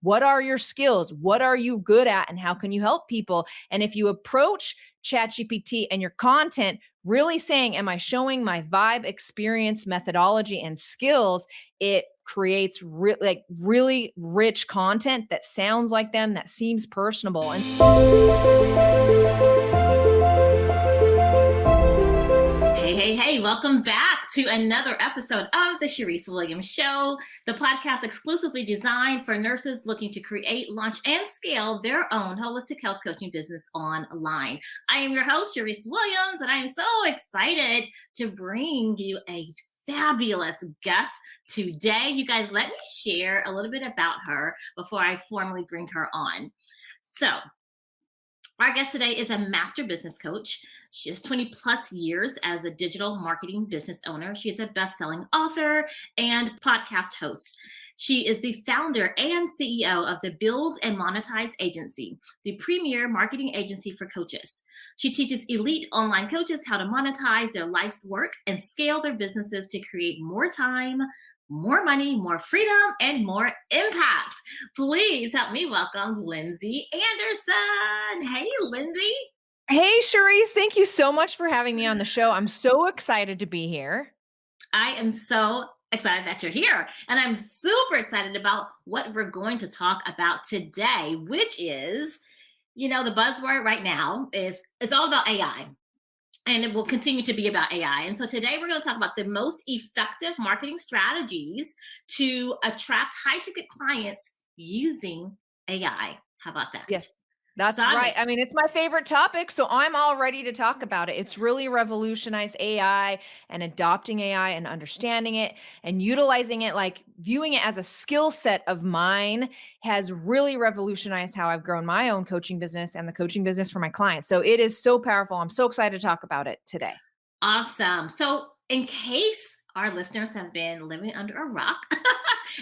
what are your skills? What are you good at? And how can you help people? And if you approach ChatGPT and your content really saying, am I showing my vibe, experience, methodology, and skills? It creates really rich content that sounds like them, that seems personable. And Hey, welcome back to another episode of the Sharice Williams Show, the podcast exclusively designed for nurses looking to create, launch, and scale their own holistic health coaching business online. I am your host, Sharice Williams, and I am so excited to bring you a fabulous guest today. You guys, let me share a little bit about her before I formally bring her on. So, our guest today is a master business coach. She has 20 plus years as a digital marketing business owner. She is a best-selling author and podcast host. She is the founder and CEO of the Build and Monetize agency, the premier marketing agency for coaches. She teaches elite online coaches how to monetize their life's work and scale their businesses to create more time, more money, more freedom, and more impact. Please help me welcome Lindsey Anderson. Hey, Lindsey. hey, Sharice, thank you so much for having me on the show. I'm so excited to be here. I am so excited that you're here. And I'm super excited about what we're going to talk about today, which is, the buzzword right now is it's all about AI. And it will continue to be about AI. And so today we're going to talk about the most effective marketing strategies to attract high-ticket clients using AI. How about that? Yes, that's right. I mean, it's my favorite topic, so I'm all ready to talk about it. It's really revolutionized AI and adopting AI and understanding it and utilizing it, like viewing it as a skill set of mine has really revolutionized how I've grown my own coaching business and the coaching business for my clients. So it is so powerful. I'm so excited to talk about it today. Awesome. So in case our listeners have been living under a rock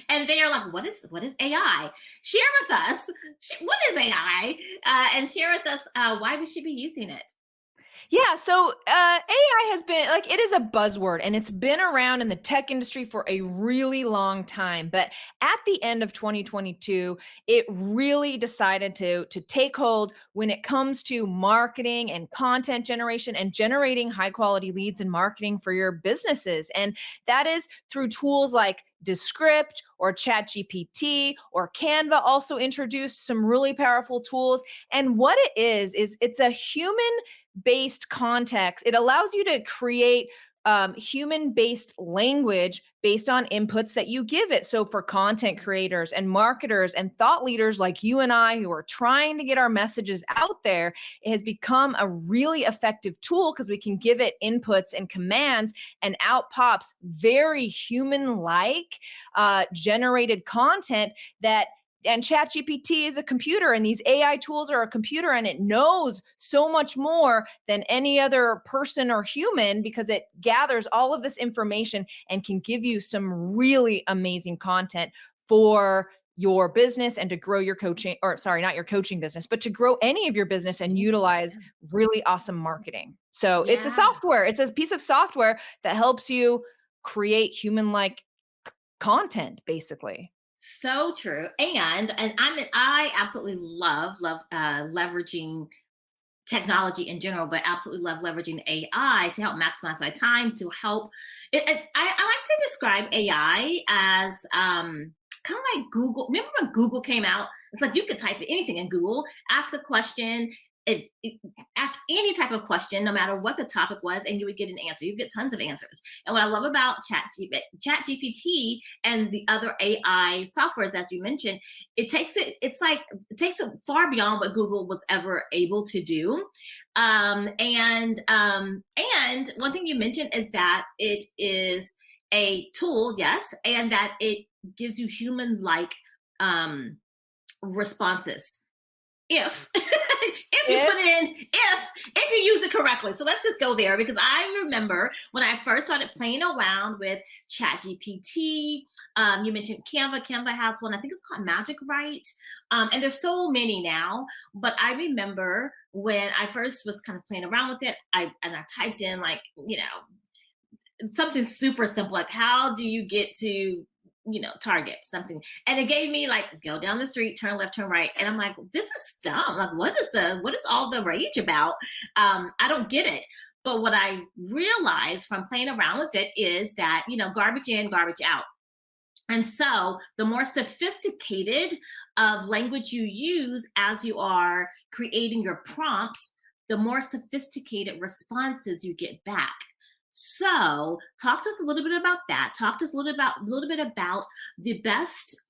and they are like, what is AI? Share with us, what is AI? And share with us why we should be using it. Yeah, so AI has been like, it is a buzzword and it's been around in the tech industry for a really long time. But at the end of 2022, it really decided to take hold when it comes to marketing and content generation and generating high quality leads and marketing for your businesses. And that is through tools like Descript or ChatGPT or Canva also introduced some really powerful tools. And what it is it's a human based context. It allows you to create human based language based on inputs that you give it. So, for content creators and marketers and thought leaders like you and I who are trying to get our messages out there, it has become a really effective tool because we can give it inputs and commands, and out pops very human like generated content that. And ChatGPT is a computer, and these AI tools are a computer, and it knows so much more than any other person or human because it gathers all of this information and can give you some really amazing content for your business and to grow your coaching, or sorry, not your coaching business, but to grow any of your business and utilize really awesome marketing. So it's a software, it's a piece of software that helps you create human-like content, basically. So true. And I absolutely love leveraging technology in general, but absolutely love leveraging AI to help maximize my time, to help. I like to describe AI as kind of like Google. Remember when Google came out? It's like you could type anything in Google, ask a question, ask any type of question, no matter what the topic was, and you would get an answer. You get tons of answers. And what I love about ChatGPT and the other AI softwares, as you mentioned, it takes it far beyond what Google was ever able to do. And one thing you mentioned is that it is a tool, yes, and that it gives you human-like responses. If you put it in, if you use it correctly. So let's just go there, because I remember when I first started playing around with ChatGPT. You mentioned Canva. Canva has one, I think it's called Magic Write. And there's so many now, but I remember when I first was kind of playing around with it, I typed in, like, something super simple, like, how do you get to Target something, and it gave me like, go down the street, turn left, turn right, and I'm like, this is dumb. Like, what is all the rage about? I don't get it. But what I realized from playing around with it is that, garbage in, garbage out. And so the more sophisticated of language you use as you are creating your prompts, the more sophisticated responses you get back. So talk to us a little bit about that. Talk to us a little bit about the best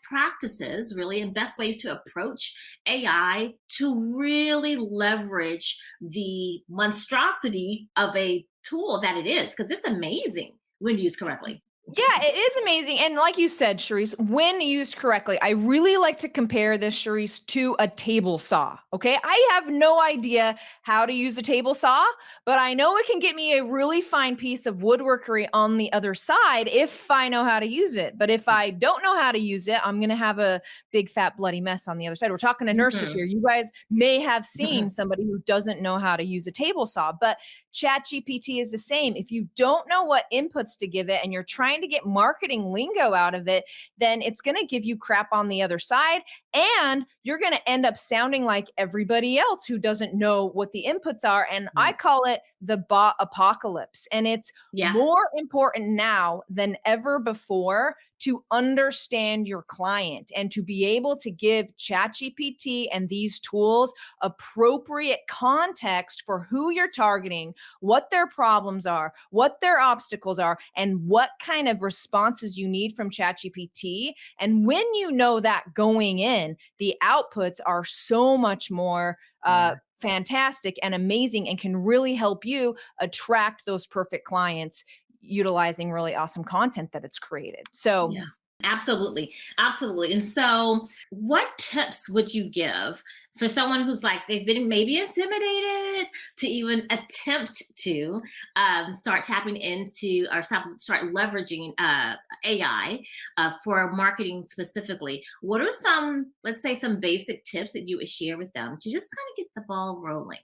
practices, really, and best ways to approach AI to really leverage the monstrosity of a tool that it is, because it's amazing when used correctly. Yeah, it is amazing. And like you said, Charisse, when used correctly, I really like to compare this, Charisse, to a table saw. Okay. I have no idea how to use a table saw, but I know it can get me a really fine piece of woodworkery on the other side if I know how to use it. But if I don't know how to use it, I'm going to have a big fat bloody mess on the other side. We're talking to nurses Mhm. here. You guys may have seen somebody who doesn't know how to use a table saw, but ChatGPT is the same. If you don't know what inputs to give it and you're trying to get marketing lingo out of it, then it's going to give you crap on the other side. And you're going to end up sounding like everybody else who doesn't know what the inputs are. And I Right. call it the bot apocalypse. And it's Yeah. more important now than ever before to understand your client and to be able to give ChatGPT and these tools appropriate context for who you're targeting, what their problems are, what their obstacles are, and what kind of responses you need from ChatGPT. And when you know that going in, the outputs are so much more Yeah. fantastic and amazing and can really help you attract those perfect clients utilizing really awesome content that it's created. So, Yeah, absolutely. Absolutely. And so, what tips would you give for someone who's like, they've been maybe intimidated to even attempt to start tapping into or start leveraging AI for marketing specifically? What are some, let's say, some basic tips that you would share with them to just kind of get the ball rolling?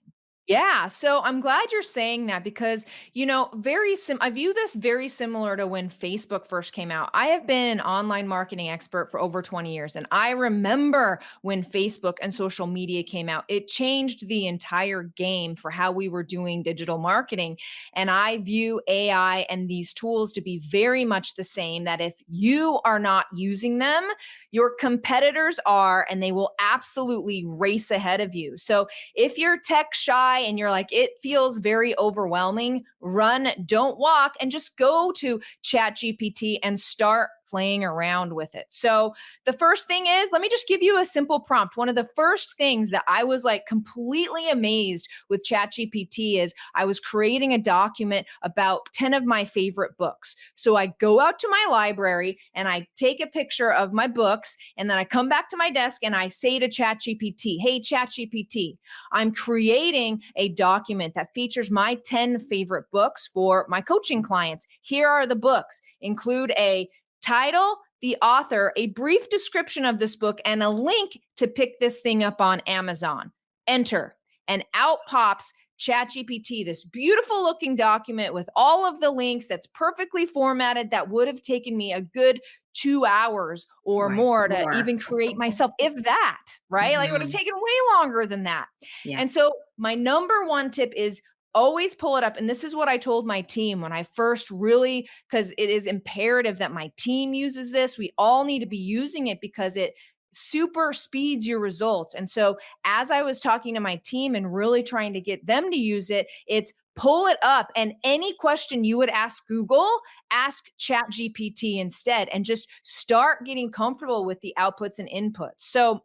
yeah, so I'm glad you're saying that because, I view this very similar to when Facebook first came out. I have been an online marketing expert for over 20 years, and I remember when Facebook and social media came out. It changed the entire game for how we were doing digital marketing. And I view AI and these tools to be very much the same, that if you are not using them, your competitors are, and they will absolutely race ahead of you. So if you're tech shy and you're like, it feels very overwhelming, run, don't walk, and just go to ChatGPT and start playing around with it. So, the first thing is, let me just give you a simple prompt. One of the first things that I was like completely amazed with ChatGPT is I was creating a document about 10 of my favorite books. So, I go out to my library and I take a picture of my books, and then I come back to my desk and I say to ChatGPT, hey, ChatGPT, I'm creating a document that features my 10 favorite books for my coaching clients. Here are the books. Include a title, the author, a brief description of this book, and a link to pick this thing up on Amazon. Enter. And out pops ChatGPT, this beautiful looking document with all of the links that's perfectly formatted that would have taken me a good 2 hours or Right. more to More. even create myself, if that, right? Like it would have Mhm. taken way longer than that. Yeah. And so, my number one tip is always pull it up. And this is what I told my team when I first really, because it is imperative that my team uses this. We all need to be using it because it super speeds your results. And so, as I was talking to my team and really trying to get them to use it, it's pull it up, and any question you would ask Google, ask ChatGPT instead, and just start getting comfortable with the outputs and inputs. So,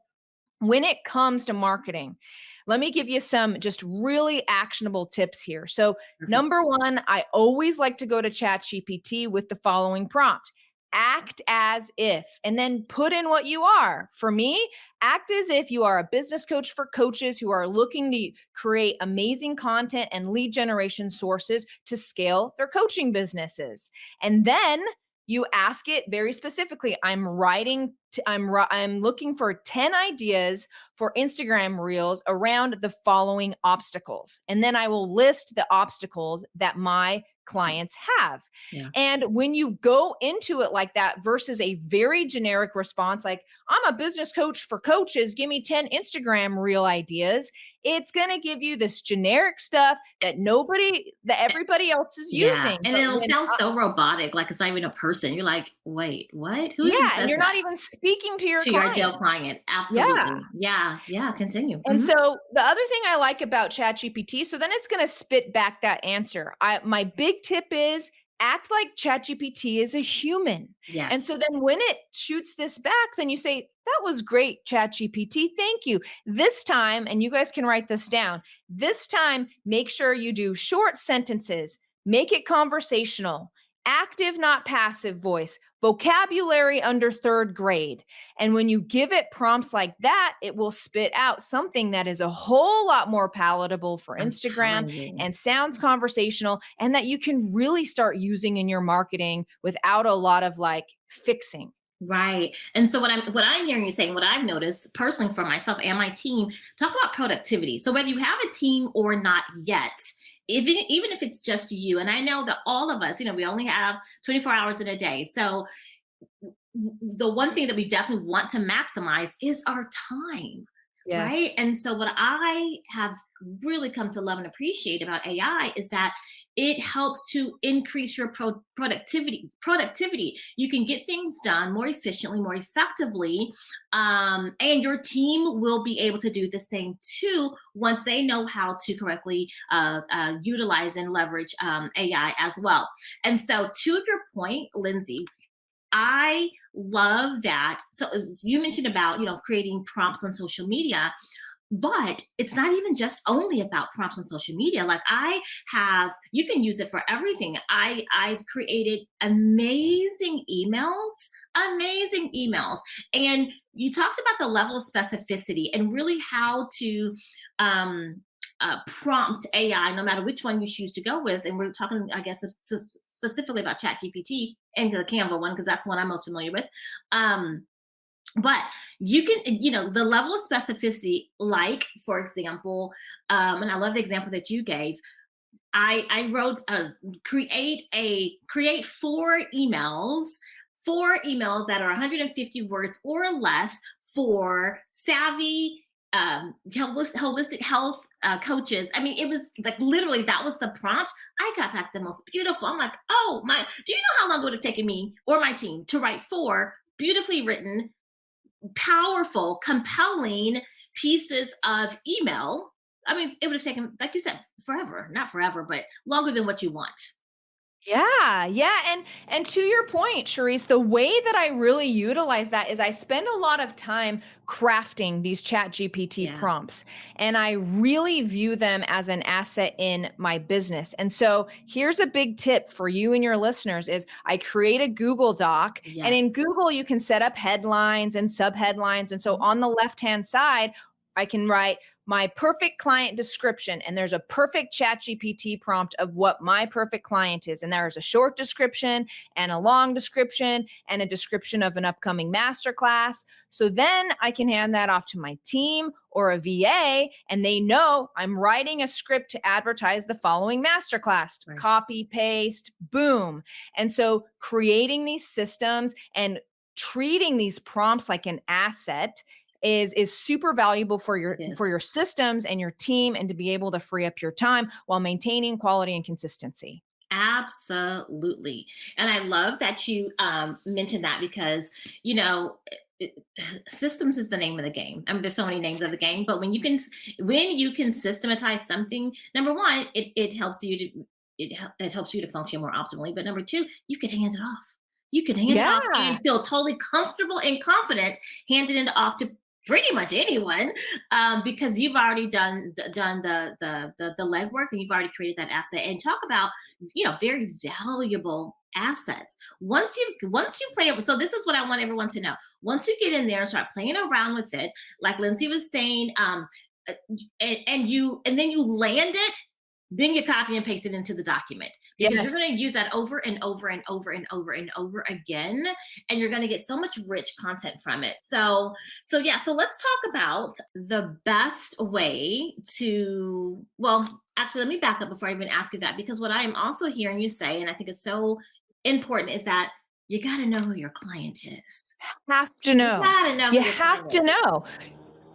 when it comes to marketing, let me give you some just really actionable tips here. So, Mhm. number one, I always like to go to ChatGPT with the following prompt: act as if, and then put in what you are. For me, act as if you are a business coach for coaches who are looking to create amazing content and lead generation sources to scale their coaching businesses. And then you ask it very specifically. I'm looking for 10 ideas for Instagram reels around the following obstacles. And then I will list the obstacles that my clients have. Yeah. And when you go into it like that versus a very generic response, like, I'm a business coach for coaches, give me 10 Instagram reel ideas, it's going to give you this generic stuff that everybody else is Yeah, using. and But it'll when sound so robotic, like it's not even a person. You're like, "Wait, what? Who even yeah, and says you're that?" not even speaking to your To your ideal client. client. Yeah. Absolutely. Yeah, yeah, continue. And Mhm. so the other thing I like about ChatGPT, so then it's going to spit back that answer. My big tip is act like ChatGPT is a human. And so Yes. then when it shoots this back, then you say, that was great, ChatGPT. Thank you. This time, and you guys can write this down, this time, make sure you do short sentences, make it conversational, active, not passive voice, vocabulary under third grade. And when you give it prompts like that, it will spit out something that is a whole lot more palatable for I'm Instagram telling you. and sounds conversational and that you can really start using in your marketing without a lot of like fixing. Right. And so what I'm hearing you saying, what I've noticed personally for myself and my team, talk about productivity. So whether you have a team or not yet, even if it's just you, and I know that all of us, we only have 24 hours in a day. So the one thing that we definitely want to maximize is our time, right? Yes. And so what I have really come to love and appreciate about AI is that it helps to increase your productivity. You can get things done more efficiently, more effectively, and your team will be able to do the same too once they know how to correctly utilize and leverage AI as well. And so to your point, Lindsay, I love that. So as you mentioned about, creating prompts on social media, but it's not even just only about prompts on social media. Like you can use it for everything. I've created amazing emails. And you talked about the level of specificity and really how to um, prompt AI, no matter which one you choose to go with. And we're talking, I guess, specifically about ChatGPT and the Canva one, because that's the one I'm most familiar with. But you can, the level of specificity, like, for example, and I love the example that you gave. I wrote, create four emails that are 150 words or less for savvy holistic health coaches. I mean, it was like literally that was the prompt. I got back the most beautiful. I'm like, oh my! Do you know how long it would have taken me or my team to write four beautifully written, powerful, compelling pieces of email? I mean, it would have taken, like you said, forever. Not forever, but longer than what you want. Yeah, yeah, and to your point, Charisse, the way that I really utilize that is I spend a lot of time crafting these Chat GPT Yeah. prompts, and I really view them as an asset in my business. And so here's a big tip for you and your listeners is I create a Google Doc, and in Yes. Google you can set up headlines and subheadlines. And so Mhm. on the left-hand side, I can write my perfect client description, and there's a perfect chat gpt prompt of what my perfect client is, and there's a short description and a long description and a description of an upcoming masterclass. So then I can hand that off to my team or a va, and they know I'm writing a script to advertise the following masterclass. Right. Copy paste, boom. And so creating these systems and treating these prompts like an asset is super valuable for Yes. your systems and your team, and to be able to free up your time while maintaining quality and consistency. Absolutely. And I love that you mentioned that because, you know, systems is the name of the game. I mean, there's so many names of the game, but when you can systematize something, number one, it helps you to it helps you to function more optimally. But number two, you could hand it off. You could hand it off Yeah. and feel totally comfortable and confident handing it off to pretty much anyone, because you've already done the legwork and you've already created that asset. And talk about, very valuable assets. Once you play, so this is what I want everyone to know. Once you get in there and start playing around with it, like Lindsay was saying, uh, and then you land it, then you copy and paste it into the document because you're going Yes. to use that over and over and over and over and over again, and you're going to get so much rich content from it. So yeah, so let's talk about the best way to, well, actually let me back up before I even ask you that, because what I am also hearing you say, and I think it's so important, is that you got to know who your client is. Have to You know. got to know You who your have client to is. know.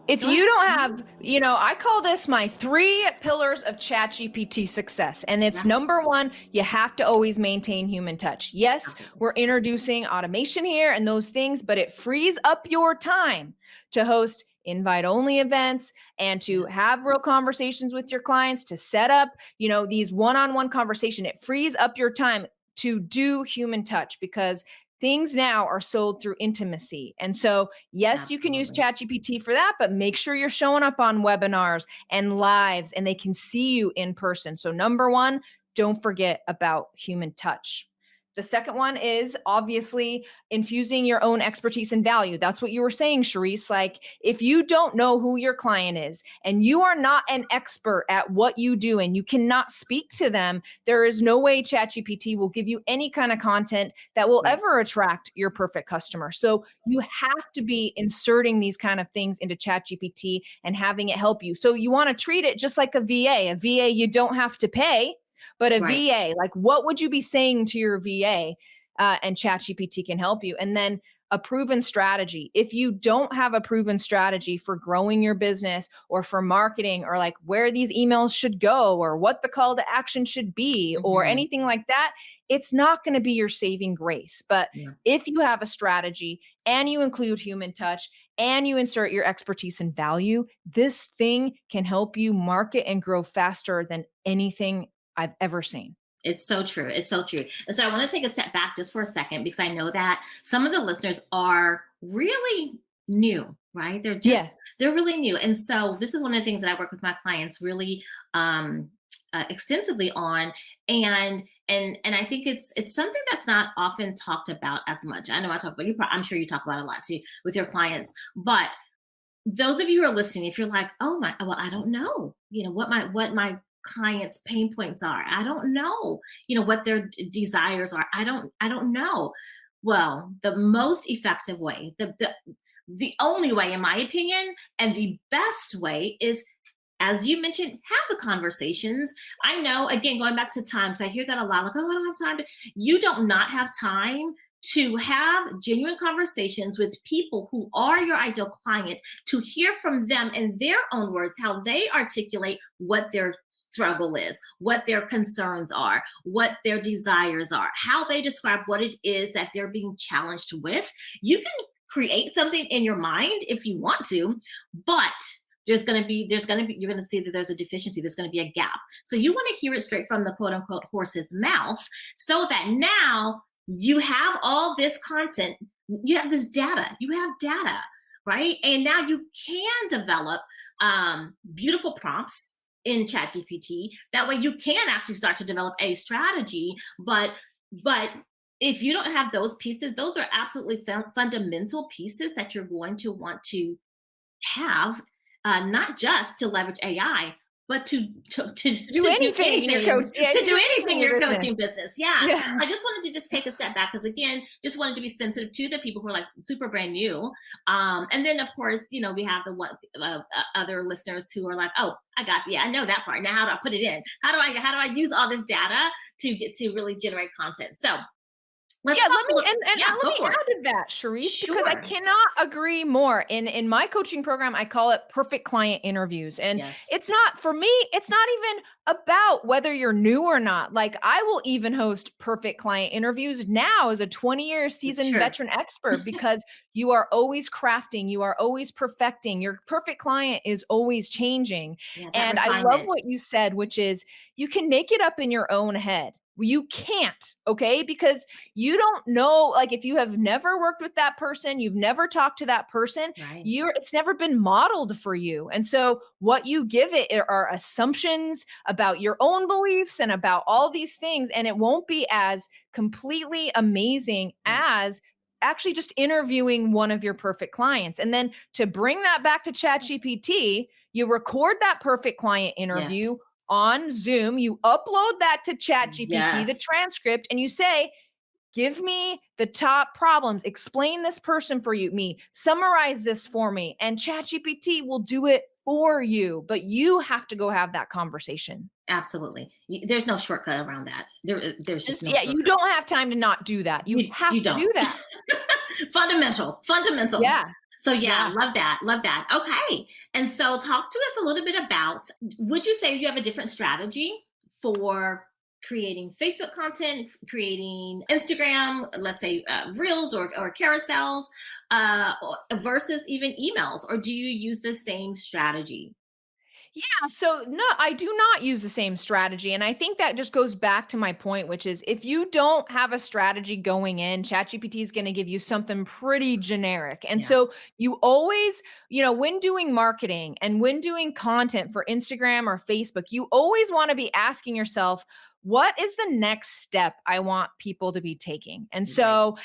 If Go you ahead. don't Mhm. have, I call this my 3 pillars of ChatGPT success. And it's Yeah, number one, you have to always maintain human touch. Yes, absolutely. we're introducing automation here and those things, but it frees up your time to host invite only events and to Yes, have real conversations with your clients, to set up, these one-on-one conversation. It frees up your time to do human touch because things now are sold through intimacy. And so, yes, you can use absolutely. ChatGPT for that, but make sure you're showing up on webinars and lives and they can see you in person. So, number one, don't forget about human touch. The second one is obviously infusing your own expertise and value. That's what you were saying, Charisse. Like, if you don't know who your client is and you are not an expert at what you do and you cannot speak to them, there is no way ChatGPT will give you any kind of content that will Right, ever attract your perfect customer. So you have to be inserting these kind of things into ChatGPT and having it help you. So you want to treat it just like a VA. A VA you don't have to pay, but a right. VA, like what would you be saying to your VA? And ChatGPT can help you. And then a proven strategy. If you don't have a proven strategy for growing your business or for marketing or like where these emails should go or what the call to action should be or Mhm. anything like that, it's not going to be your saving grace. But Yeah. if you have a strategy and you include human touch and you insert your expertise and value, this thing can help you market and grow faster than anything I've ever seen. It's so true. It's so true. And so I want to take a step back just for a second because I know that some of the listeners are really new, right? Yeah. They're really new. And so this is one of the things that I work with my clients really extensively on. And I think it's something that's not often talked about as much. I know I talk about I'm sure you talk about it a lot too with your clients, but those of you who are listening, if you're like, oh my, well, I don't know, what my clients' pain points are. I don't know, what their desires are. I don't know. Well, the most effective way, the only way, in my opinion, and the best way is, as you mentioned, have the conversations. I know, again, going back to times, I hear that a lot, like, oh, I don't have time to. You don't not have time to have genuine conversations with people who are your ideal client, to hear from them in their own words how they articulate what their struggle is, what their concerns are, what their desires are, how they describe what it is that they're being challenged with. You can create something in your mind if you want to, but there's going to be you're going to see that there's a deficiency, there's going to be a gap. So you want to hear it straight from the quote unquote horse's mouth, so that now you have all this content, you have this data, you have data, right? And now you can develop beautiful prompts in ChatGPT. That way you can actually start to develop a strategy. But if you don't have those pieces, those are absolutely fundamental pieces that you're going to want to have, not just to leverage AI, but Do to do anything in your anything, coach. Yeah, to to do do anything anything in in your your business. coaching business. Yeah. Yeah. I just wanted to just take a step back because, again, just wanted to be sensitive to the people who are like super brand new. And then, of course, we have the other listeners who are like, oh, yeah, I know that part. Now, how do I put it in? How do I use all this data to get to really generate content? So let's Yeah, talk let a me little. and Yeah, let go me for it. add to that, Charisse, because I Sure. cannot agree more. In my coaching program, I call it perfect client interviews. And it's Yes. not for me, it's not even about whether you're new or not. Like I will even host perfect client interviews now as a 20-year It's seasoned true. veteran expert because you are always crafting, you are always perfecting. Your perfect client is always changing. Yeah, that And I love refinement. what you said, which is you can make it up in your own head. You can't, okay? Because you don't know, like if you have never worked with that person, you've never talked to that person, Right. it's never been modeled for you. And so what you give it are assumptions about your own beliefs and about all these things, and it won't be as completely amazing Right. as actually just interviewing one of your perfect clients. And then to bring that back to ChatGPT, you record that perfect client interview, Yes. on Zoom, you upload that to ChatGPT, the Yes, transcript, and you say, give me the top problems, explain this person for me, summarize this for me, and ChatGPT will do it for you, but you have to go have that conversation. absolutely. There's no shortcut around that. There's just Just, no yeah, you shortcut. don't have time to not do that. You have You to don't. do that. Fundamental, fundamental. Yeah. So yeah, Yeah. love that, love that. Okay, and so talk to us a little bit about. Would you say you have a different strategy for creating Facebook content, creating Instagram, let's say reels or carousels, versus even emails, or do you use the same strategy? Yeah, so no, I do not use the same strategy. And I think that just goes back to my point, which is if you don't have a strategy going in, ChatGPT is going to give you something pretty generic. And Yeah, so you always, when doing marketing and when doing content for Instagram or Facebook, you always want to be asking yourself, what is the next step I want people to be taking? And right, so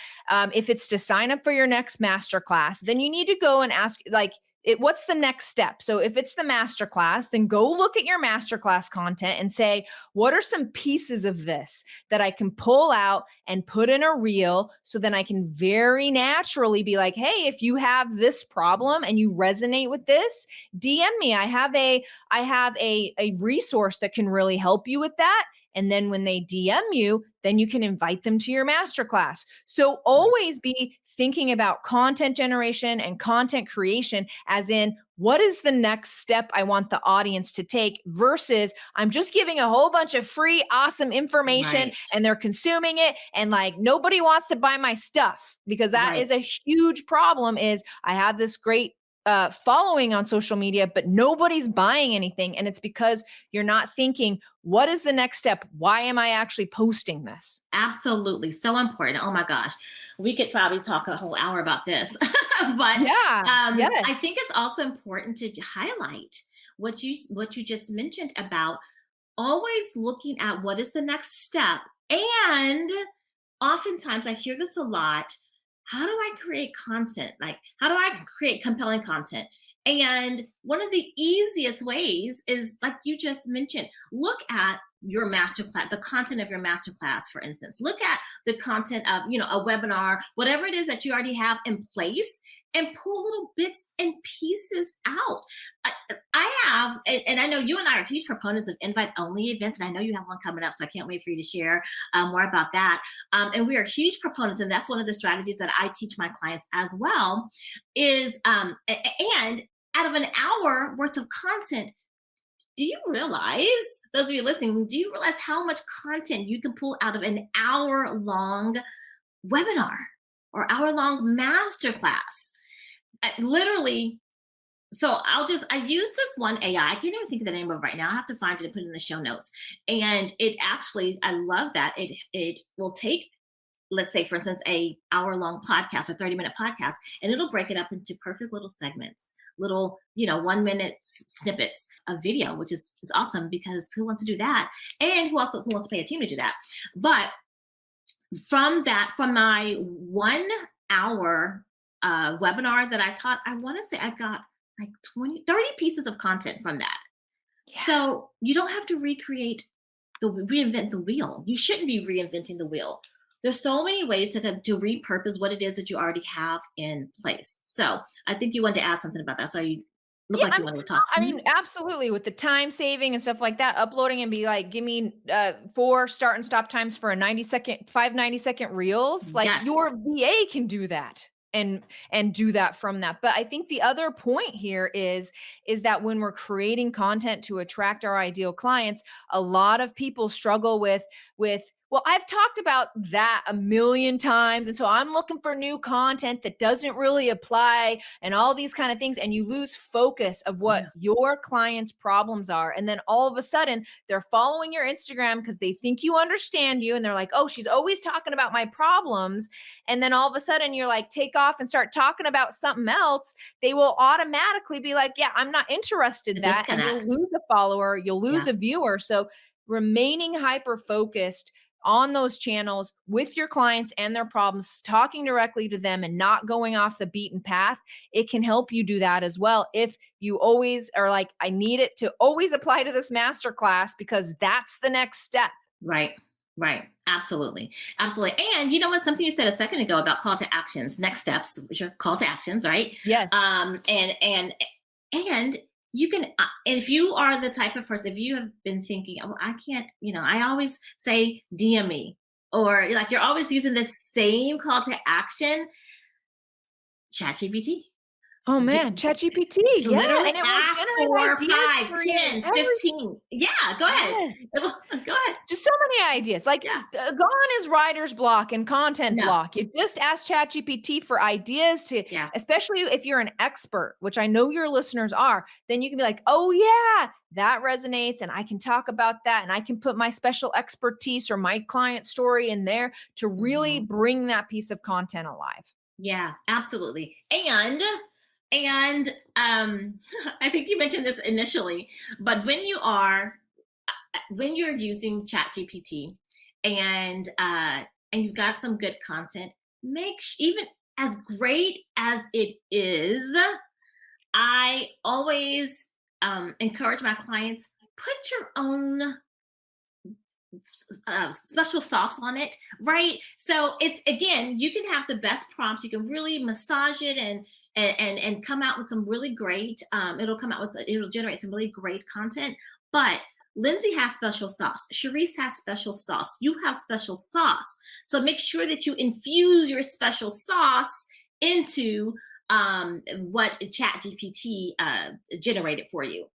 if it's to sign up for your next masterclass, then you need to go and ask, like, what's the next step? So if it's the masterclass, then go look at your masterclass content and say, what are some pieces of this that I can pull out and put in a reel so then I can very naturally be like, hey, if you have this problem and you resonate with this, DM me. I have a resource that can really help you with that. And then when they DM you, then you can invite them to your masterclass. So right. always be thinking about content generation and content creation, as in, what is the next step I want the audience to take versus I'm just giving a whole bunch of free, awesome information Right, and they're consuming it. And like nobody wants to buy my stuff because that right. is a huge problem. Is I have this great following on social media, but nobody's buying anything. And it's because you're not thinking, what is the next step? Why am I actually posting this? Absolutely, so important. Oh my gosh, we could probably talk a whole hour about this, but Yeah. I think Yes. it's also important to highlight what you just mentioned about always looking at what is the next step. And oftentimes I hear this a lot. How do I create content? Like, how do I create compelling content? And one of the easiest ways is, like you just mentioned, look at your masterclass, the content of your masterclass, for instance. Look at the content of, a webinar, whatever it is that you already have in place, and pull little bits and pieces out. I, I have, and I know you and I are huge proponents of invite only events, and I know you have one coming up, so I can't wait for you to share more about that. And we are huge proponents, and that's one of the strategies that I teach my clients as well. Is and out of an hour worth of content, do you realize, those of you listening, do you realize how much content you can pull out of an hour long webinar or hour long masterclass? Literally, so I use this one AI. I can't even think of the name of it right now. I have to find it and put it in the show notes. And it actually, I love that it will take, let's say, for instance, a hour long podcast or 30-minute podcast, and it'll break it up into perfect little segments, little 1 minute snippets of video, which is awesome, because who wants to do that? And who wants to pay a team to do that? But from my 1 hour webinar that I taught, I want to say I got like 20, 30 pieces of content from that. Yeah. So you don't have to reinvent the wheel. You shouldn't be reinventing the wheel. There's so many ways to repurpose what it is that you already have in place. So I think you wanted to add something about that. So you look Yeah, like you wanted to talk. I mean, absolutely. With the time saving and stuff like that, uploading and be like, give me 4 start and stop times for a 90-second, 5 90-second reels. Like Yes. your VA can do that and do that from that. But I think the other point here is that when we're creating content to attract our ideal clients, a lot of people struggle with well, I've talked about that a million times. And so I'm looking for new content that doesn't really apply and all these kind of things. And you lose focus of what Yeah. your clients' problems are. And then all of a sudden they're following your Instagram because they think you understand you. And they're like, oh, she's always talking about my problems. And then all of a sudden you're like, take off and start talking about something else. They will automatically be like, yeah, I'm not interested The in that. And you'll disconnect. lose a follower, you'll lose Yeah. a viewer. So remaining hyper focused on those channels with your clients and their problems, talking directly to them and not going off the beaten path, it can help you do that as well. If you always are like, I need it to always apply to this masterclass because that's the next step. Right. Right. Absolutely. Absolutely. And you know what? Something you said a second ago about call to actions, next steps, which are call to actions, right? Yes. And you can, and if you are the type of person, if you have been thinking, oh, I can't, I always say DM me, or like you're always using the same call to action, ChatGPT. Oh man, ChatGPT. It's Yeah. literally And it will ask generate for ideas five, for you. 10, 15. Yeah, go ahead. Yes. Go ahead. Just so many ideas. Like, Yeah. gone is writer's block and content No. block. You just ask ChatGPT for ideas to, Yeah. especially if you're an expert, which I know your listeners are, then you can be like, oh yeah, that resonates. And I can talk about that. And I can put my special expertise or my client story in there to really Mhm. bring that piece of content alive. Yeah, absolutely. And I think you mentioned this initially, but when you're using ChatGPT and you've got some good content, even as great as it is, I always encourage my clients, put your own special sauce on it, right? So it's, again, you can have the best prompts, you can really massage it and come out with some really great. It'll generate some really great content, but Lindsay has special sauce. Sharice has special sauce. You have special sauce. So make sure that you infuse your special sauce into what ChatGPT generated for you,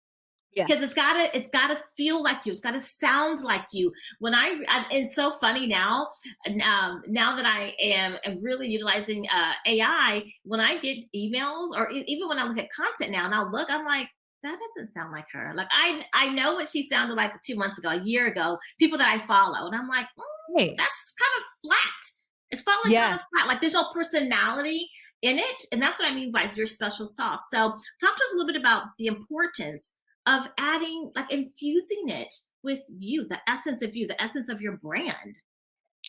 because Yes. it's gotta feel like you, it's gotta sound like you. It's so funny now, now that am really utilizing AI. When I get emails, or even when I look at content now, and I'm like, that doesn't sound like her. Like, I know what she sounded like 2 months ago, a year ago, people that I follow, and I'm like, Hey. that's kind of flat. It's falling kind Yes. of flat. Like, there's no personality in it, and that's what I mean by your special sauce. So talk to us a little bit about the importance of adding, like, infusing it with you, the essence of you, the essence of your brand.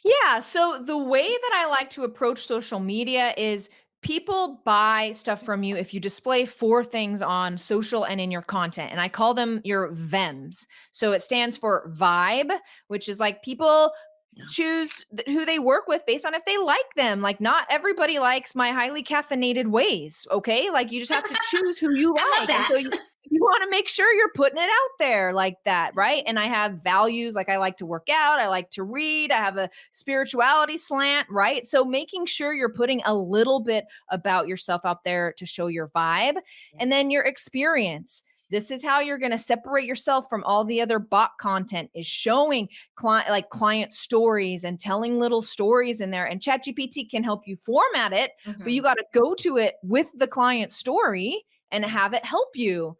Yeah. So the way that I like to approach social media is people buy stuff from you if you display four things on social and in your content. And I call them your VEMS. So it stands for vibe, which is like people Yeah. choose who they work with based on if they like them. Like, not everybody likes my highly caffeinated ways. Okay. Like, you just have to choose who you I love like. And that. so you want to make sure you're putting it out there like that, right? And I have values, like I like to work out, I like to read, I have a spirituality slant, right? So making sure you're putting a little bit about yourself out there to show your vibe, and then your experience. This is how you're going to separate yourself from all the other bot content, is showing client stories and telling little stories in there. And ChatGPT can help you format it, but you Mhm. got to go to it with the client story and have it help you.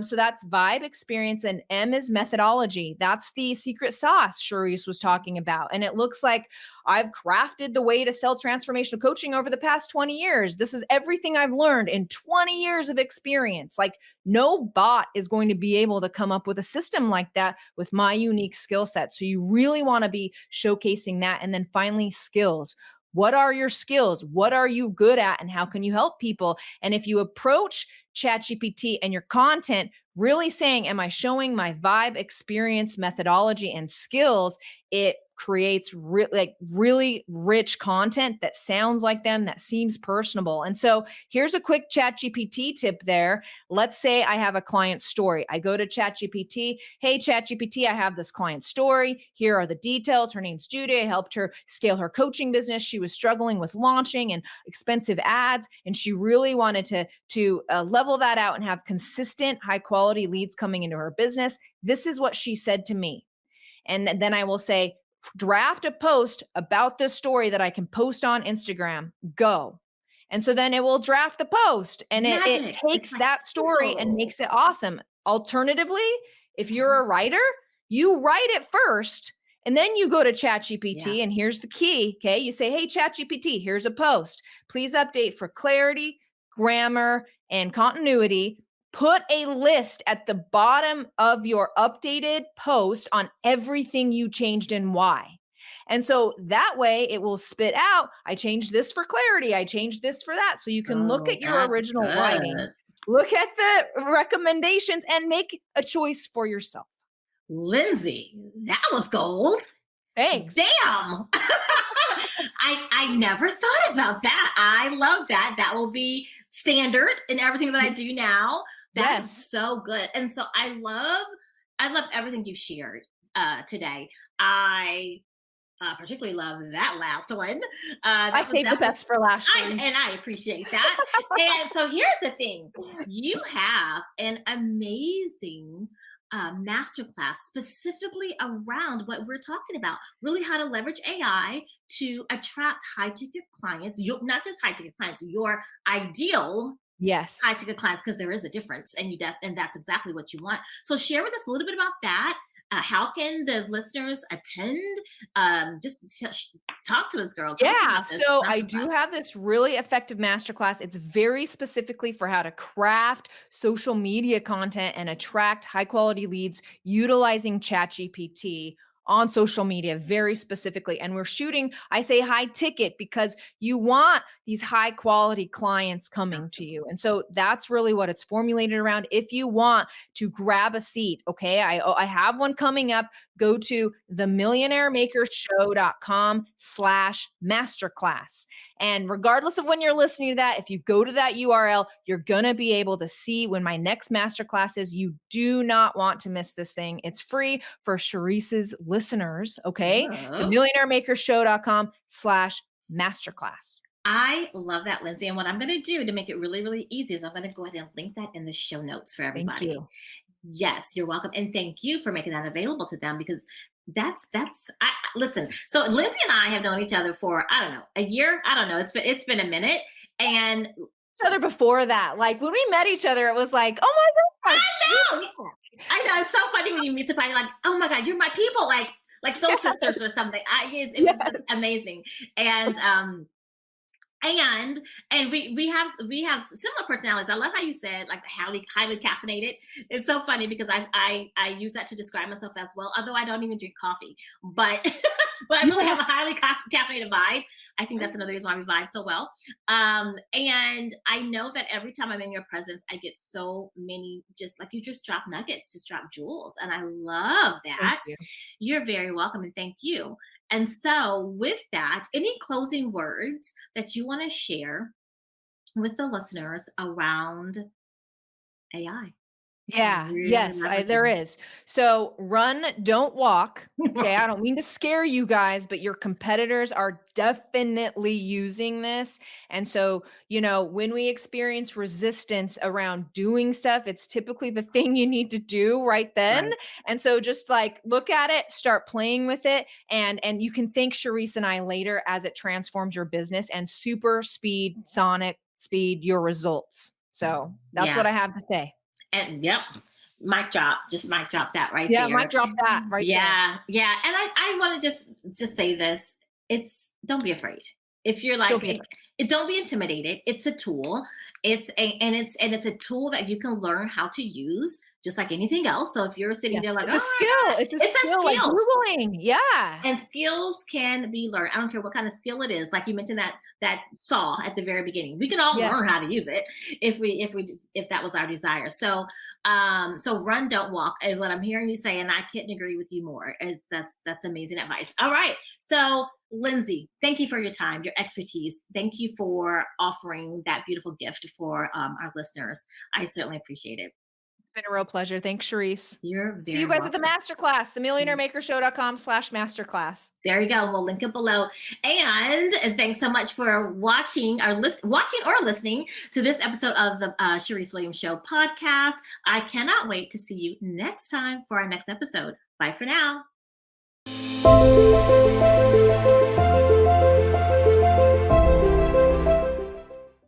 So that's vibe, experience, and M is methodology. That's the secret sauce Sharice was talking about. And it looks like I've crafted the way to sell transformational coaching over the past 20 years. This is everything I've learned in 20 years of experience. Like, no bot is going to be able to come up with a system like that with my unique skill set. So you really want to be showcasing that. And then finally, skills. What are your skills? What are you good at? And how can you help people? And if you approach ChatGPT and your content really saying, am I showing my vibe, experience, methodology, and skills? It creates really rich content that sounds like them, that seems personable. And so here's a quick ChatGPT tip there. Let's say I have a client story. I go to ChatGPT. Hey, ChatGPT, I have this client story. Here are the details. Her name's Judy. I helped her scale her coaching business. She was struggling with launching and expensive ads, and she really wanted to level that out and have consistent, high quality leads coming into her business. This is what she said to me. And then I will say, draft a post about this story that I can post on Instagram. Go. And so then it will draft the post, and it Magic. It's takes like that story and makes it sprinkles. awesome. Alternatively, if you're Mhm. a writer, you write it first and then you go to Yeah. ChatGPT. And here's the key. Okay. You say, hey, ChatGPT, here's a post. Please update for clarity, grammar, and continuity. Put a list at the bottom of your updated post on everything you changed and why. And so that way it will spit out, I changed this for clarity, I changed this for that. So you can look Oh, at your that's original writing, good. look at the recommendations, and make a choice for yourself. Lindsay, that was gold. Thanks. Damn. I never thought about that. I love that. That will be standard in everything that I do now. That is Yes. so good. And so I love everything you shared today. I particularly love that last one. I That was saved the definitely best for last, and Sharice. I appreciate that. And so here's the thing: you have an amazing masterclass specifically around what we're talking about. Really, how to leverage AI to attract high ticket clients. Not just high ticket clients, your ideal high Yes. ticket clients, because there is a difference, and and that's exactly what you want. So share with us a little bit about that. How can the listeners attend? Talk to us, girl. Tell us Yeah, about this so I do masterclass. have this really effective masterclass. It's very specifically for how to craft social media content and attract high quality leads utilizing ChatGPT on social media very specifically. And we're shooting, I say high ticket because you want these high quality clients coming to you. Absolutely. And so that's really what it's formulated around. If you want to grab a seat, okay, I have one coming up. Go to themillionairemakershow.com/masterclass. And regardless of when you're listening to that, if you go to that URL, you're going to be able to see when my next masterclass is. You do not want to miss this thing. It's free for Sharice's listeners. Okay. Oh, Themillionairemakershow.com/masterclass. I love that, Lindsay. And what I'm going to do to make it really, really easy is I'm going to go ahead and link that in the show notes for Thank everybody. you. Yes, you're welcome, and thank you for making that available to them, because listen. So Lindsay and I have known each other for, I don't know, a year. I don't know. It's been a minute, and Each other before that. Like when we met each other, it was like, oh my gosh. I know, I know, it's so funny when you meet somebody like, oh my god, you're my people, like soul sisters or something. It's Yes. amazing, and and we have similar personalities. I love how you said like highly caffeinated. It's so funny because I use that to describe myself as well. Although I don't even drink coffee, but but I really have a highly caffeinated vibe. I think that's another reason why we vibe so well. And I know that every time I'm in your presence, I get so many, just like you just drop nuggets, just drop jewels, and I love Thank that. you. You're very welcome, and thank you. And so, with that, any closing words that you want to share with the listeners around AI? Yeah, Really yes, there leveraging. is. So run, don't walk. Okay, I don't mean to scare you guys, but your competitors are definitely using this. And so, when we experience resistance around doing stuff, it's typically the thing you need to do right then. Right. And so just like look at it, start playing with it, and you can thank Sharice and I later as it transforms your business and super speed, sonic speed your results. So that's Yeah. what I have to say. And yep. Mic drop. Just mic drop that right Yeah, might there. drop that right there. Yeah. Yeah. And I want to just say this. It's Don't be afraid. If you're Don't like be afraid. don't be intimidated. It's a tool. It's a tool that you can learn how to use just like anything else. So if you're sitting there Yes, like, it's a oh my skill. God, It's a it's a skill like skill. Googling. Yeah. And skills can be learned. I don't care what kind of skill it is. Like you mentioned that saw at the very beginning. We can all Yes. learn how to use it if that was our desire. So so run, don't walk is what I'm hearing you say, and I couldn't agree with you more. That's amazing advice. All right. So Lindsay, thank you for your time, your expertise. Thank you for offering that beautiful gift for our listeners. I certainly appreciate it. It's been a real pleasure. Thanks, Sharice. You're See you very guys at the welcome. masterclass, themillionairemakershow.com/masterclass. There you go. We'll link it below. And thanks so much for watching or listening to this episode of the Sharice Williams Show podcast. I cannot wait to see you next time for our next episode. Bye for now.